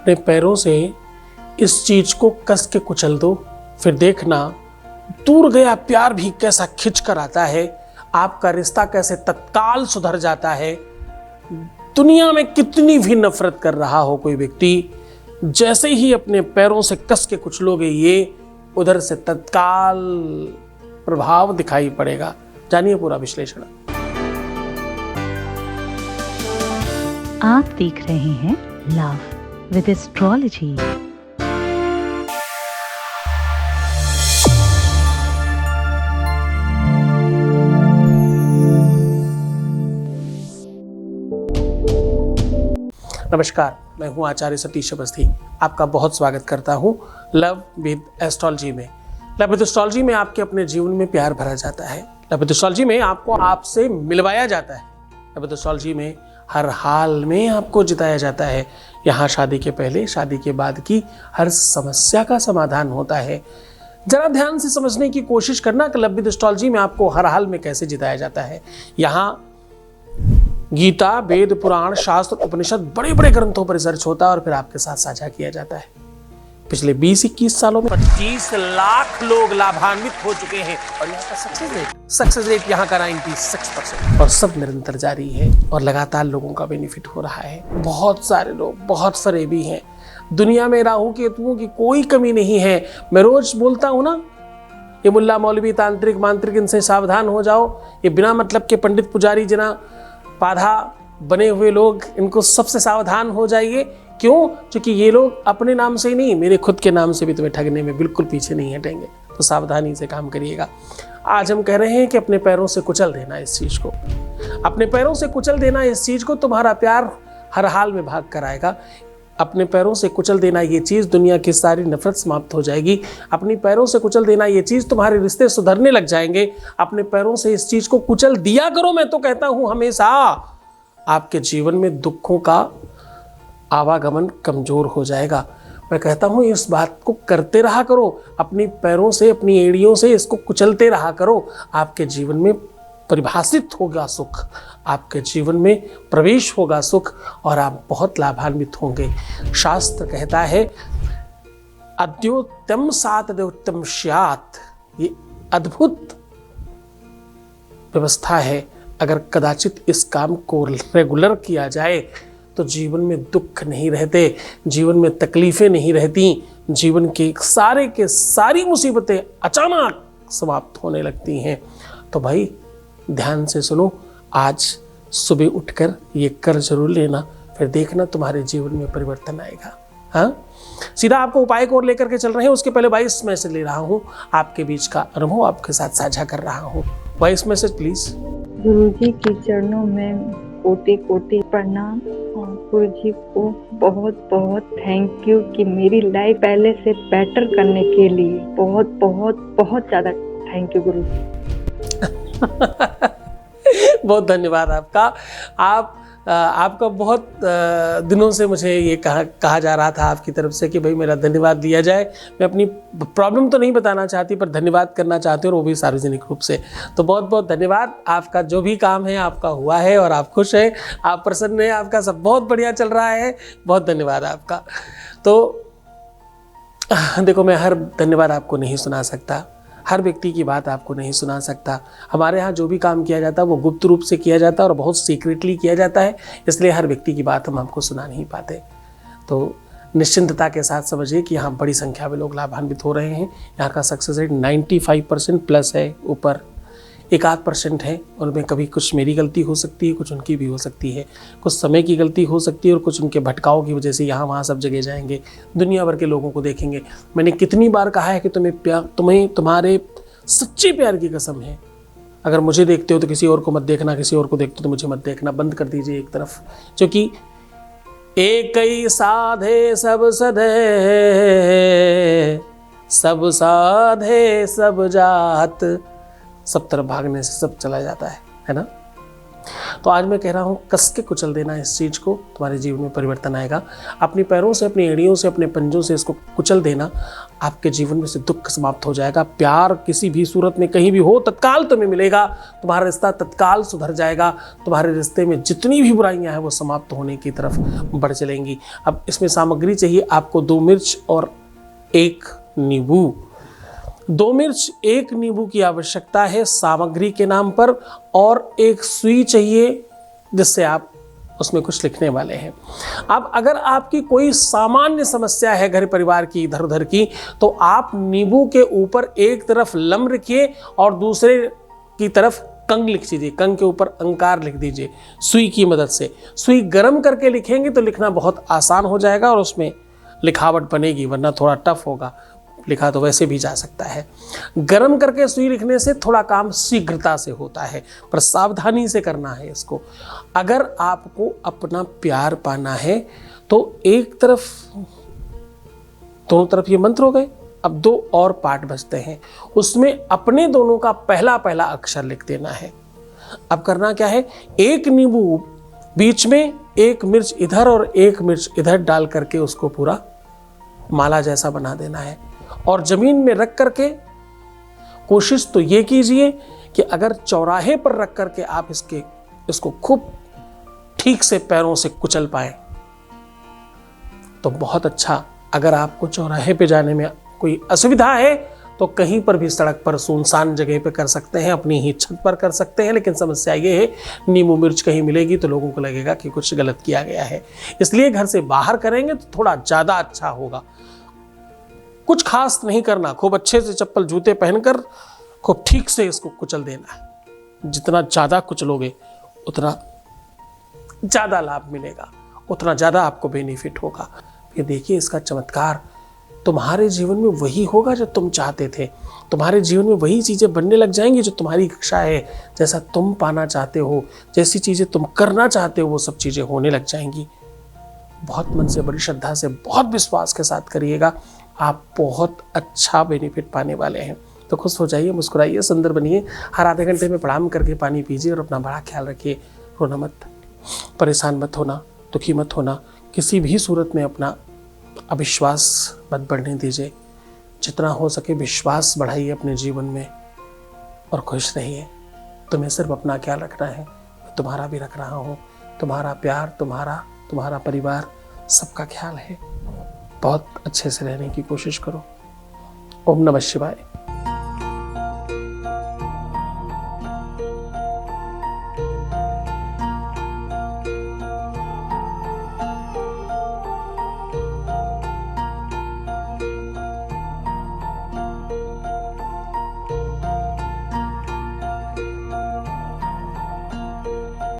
अपने पैरों से इस चीज को कस के कुचल दो, फिर देखना दूर गया प्यार भी कैसा खिंच कर आता है, आपका रिश्ता कैसे तत्काल सुधर जाता है। दुनिया में कितनी भी नफरत कर रहा हो कोई व्यक्ति, जैसे ही अपने पैरों से कस के कुचलोगे ये उधर से तत्काल प्रभाव दिखाई पड़ेगा। जानिए पूरा विश्लेषण। आप देख रहे हैं लव विद एस्ट्रोलॉजी। नमस्कार, मैं हूं आचार्य सतीश अवस्थी। आपका बहुत स्वागत करता हूं लव विद एस्ट्रोलॉजी में। लव विद एस्ट्रोलॉजी में आपके अपने जीवन में प्यार भरा जाता है। लव विद एस्ट्रोलॉजी में आपको आपसे मिलवाया जाता है। लव विद एस्ट्रोलॉजी में हर हाल में आपको जिताया जाता है। यहाँ शादी के पहले, शादी के बाद की हर समस्या का समाधान होता है। जरा ध्यान से समझने की कोशिश करना कि लव विद एस्ट्रोलॉजी में आपको हर हाल में कैसे जिताया जाता है। यहाँ गीता, वेद, पुराण, शास्त्र, उपनिषद, बड़े बड़े ग्रंथों पर रिसर्च होता है और फिर आपके साथ साझा किया जाता है। पिछले 20-21 सालों में 25 लाख लोग लाभान्वित हो चुके हैं और यहाँ का सक्सेस रेट यहाँ का 96% और सब निरंतर जारी है और लगातार लोगों का बेनिफिट हो रहा है। बहुत सारे लोग बहुत फरेबी हैं। दुनिया में राहु केतुओं की कोई कमी नहीं है। मैं रोज बोलता हूँ ना, ये मुल्ला मौलवी, तांत्रिक, मांत्रिक, इनसे सावधान हो जाओ। ये बिना मतलब के पंडित पुजारी जना पाधा बने हुए लोग, इनको सबसे सावधान हो जाइए। क्यों? क्योंकि ये लोग अपने नाम से ही नहीं, मेरे खुद के नाम से भी तुम्हें ठगने में बिल्कुल पीछे नहीं हटेंगे। तो सावधानी से काम करिएगा। आज हम कह रहे हैं कि अपने पैरों से कुचल देना इस चीज को, अपने पैरों से कुचल देना इस चीज को। तुम्हारा प्यार हर हाल में भाग कर आएगा। अपने पैरों से कुचल देना ये चीज, दुनिया की सारी नफरत समाप्त हो जाएगी। अपने पैरों से कुचल देना ये चीज, तुम्हारे रिश्ते सुधरने लग जाएंगे। अपने पैरों से इस चीज को कुचल दिया करो। मैं तो कहता हूं हमेशा आपके जीवन में दुखों का आवागमन कमजोर हो जाएगा। मैं कहता हूं इस बात को करते रहा करो। अपनी पैरों से, अपनी एड़ियों से इसको कुचलते रहा करो। आपके जीवन में परिभाषित होगा सुख, आपके जीवन में प्रवेश होगा सुख और आप बहुत लाभान्वित होंगे। शास्त्र कहता है अद्योतम सात अद्योतम स्यात्। ये अद्भुत व्यवस्था है। अगर कदाचित इस काम को रेगुलर किया जाए तो जीवन में दुख नहीं रहते, जीवन में तकलीफें नहीं रहती, जीवन की सारी मुसीबतें अचानक समाप्त होने लगती हैं। तो भाई ध्यान से सुनो, आज सुबह उठकर ये कर जरूर लेना, फिर देखना तुम्हारे जीवन में परिवर्तन आएगा। हाँ, सीधा आपको उपाय को लेकर के चल रहे हैं। उसके पहले वॉइस मैसेज ले रहा हूँ, आपके बीच का अनुभव आपके साथ साझा कर रहा हूँ। Voice message please. गुरुजी के चरणों में कोटि कोटि प्रणाम और गुरुजी को बहुत बहुत थैंक यू कि मेरी लाइफ पहले से बेटर करने के लिए बहुत बहुत बहुत ज्यादा थैंक यू गुरुजी। बहुत धन्यवाद आपका। आपका बहुत दिनों से मुझे ये कहा जा रहा था आपकी तरफ से कि भाई मेरा धन्यवाद दिया जाए। मैं अपनी प्रॉब्लम तो नहीं बताना चाहती पर धन्यवाद करना चाहती हूँ, और वो भी सार्वजनिक रूप से। तो बहुत बहुत धन्यवाद। आपका जो भी काम है आपका हुआ है और आप खुश हैं, आप प्रसन्न हैं, आपका सब बहुत बढ़िया चल रहा है। बहुत धन्यवाद आपका। तो देखो, मैं हर धन्यवाद आपको नहीं सुना सकता, हर व्यक्ति की बात आपको नहीं सुना सकता। हमारे यहाँ जो भी काम किया जाता है वो गुप्त रूप से किया जाता है और बहुत सीक्रेटली किया जाता है, इसलिए हर व्यक्ति की बात हम आपको सुना नहीं पाते। तो निश्चिंतता के साथ समझिए कि यहाँ बड़ी संख्या में लोग लाभान्वित हो रहे हैं। यहाँ का सक्सेस रेट 95% प्लस है। ऊपर 1-8% है, उनमें कभी कुछ मेरी गलती हो सकती है, कुछ उनकी भी हो सकती है, कुछ समय की गलती हो सकती है और कुछ उनके भटकाव की वजह से यहाँ वहाँ सब जगह जाएंगे, दुनिया भर के लोगों को देखेंगे। मैंने कितनी बार कहा है कि तुम्हें तुम्हारे सच्चे प्यार की कसम है। अगर मुझे देखते हो तो किसी और को मत देखना, किसी और को देखते हो तो मुझे मत देखना, बंद कर दीजिए एक तरफ। क्योंकि एक ही साधे सब सधे, सब साधे सब जात। सब तरफ भागने से सब चला जाता है ना। तो आज मैं कह रहा हूँ कस के कुचल देना इस चीज़ को, तुम्हारे जीवन में परिवर्तन आएगा। अपने पैरों से, अपनी एड़ियों से, अपने पंजों से इसको कुचल देना, आपके जीवन में से दुख समाप्त हो जाएगा। प्यार किसी भी सूरत में कहीं भी हो तत्काल तुम्हें मिलेगा, तुम्हारा रिश्ता तत्काल सुधर जाएगा, तुम्हारे रिश्ते में जितनी भी बुराइयां हैं वो समाप्त होने की तरफ बढ़ चलेंगी। अब इसमें सामग्री चाहिए आपको 2 मिर्च और 1 नींबू। 2 मिर्च 1 नींबू की आवश्यकता है सामग्री के नाम पर, और 1 सुई चाहिए जिससे आप उसमें कुछ लिखने वाले हैं। अब अगर आपकी कोई सामान्य समस्या है घर परिवार की, इधर उधर की, तो आप नींबू के ऊपर एक तरफ लम रखिए और दूसरे की तरफ कंग लिख दीजिए। कंग के ऊपर अंकार लिख दीजिए सुई की मदद से। सुई गर्म करके लिखेंगे तो लिखना बहुत आसान हो जाएगा और उसमें लिखावट बनेगी, वरना थोड़ा टफ होगा। लिखा तो वैसे भी जा सकता है। गरम करके सुई लिखने से थोड़ा काम शीघ्रता से होता है, पर सावधानी से करना है इसको। अगर आपको अपना प्यार पाना है तो एक तरफ, दोनों तरफ ये मंत्र हो गए। अब 2 और पार्ट बचते हैं, उसमें अपने दोनों का पहला पहला अक्षर लिख देना है। अब करना क्या है, 1 नींबू बीच में, 1 मिर्च इधर और 1 मिर्च इधर डाल करके उसको पूरा माला जैसा बना देना है, और जमीन में रख करके कोशिश तो ये कीजिए कि अगर चौराहे पर रख करके आप इसको खूब ठीक से पैरों से कुचल पाए तो बहुत अच्छा। अगर आपको चौराहे पे जाने में कोई असुविधा है तो कहीं पर भी सड़क पर सुनसान जगह पे कर सकते हैं, अपनी ही छत पर कर सकते हैं। लेकिन समस्या ये है, नींबू मिर्च कहीं मिलेगी तो लोगों को लगेगा कि कुछ गलत किया गया है, इसलिए घर से बाहर करेंगे तो थोड़ा ज़्यादा अच्छा होगा। कुछ खास नहीं करना, खूब अच्छे से चप्पल जूते पहनकर खूब ठीक से इसको कुचल देना है। जितना ज़्यादा कुचलोगे उतना ज़्यादा लाभ मिलेगा, उतना ज़्यादा आपको बेनिफिट होगा। ये देखिए इसका चमत्कार, तुम्हारे जीवन में वही होगा जो तुम चाहते थे। तुम्हारे जीवन में वही चीज़ें बनने लग जाएंगी जो तुम्हारी इच्छा है, जैसा तुम पाना चाहते हो, जैसी चीज़ें तुम करना चाहते हो वो सब चीज़ें होने लग जाएंगी। बहुत मन से, बड़ी श्रद्धा से, बहुत विश्वास के साथ करिएगा, आप बहुत अच्छा बेनिफिट पाने वाले हैं। तो खुश हो जाइए, मुस्कुराइए, सुंदर बनिए। हर आधे घंटे में प्रणाम करके पानी पीजिए और अपना बड़ा ख्याल रखिए। रोना मत, परेशान मत होना, दुखी मत होना, किसी भी सूरत में अपना अविश्वास मत बढ़ने दीजिए। जितना हो सके विश्वास बढ़ाइए अपने जीवन में और खुश रहिए। तुम्हें सिर्फ अपना ख्याल रखना है, मैं तुम्हारा भी रख रहा हूँ। तुम्हारा प्यार, तुम्हारा परिवार, सबका ख्याल है। बहुत अच्छे से रहने की कोशिश करो। ओम नमः शिवाय।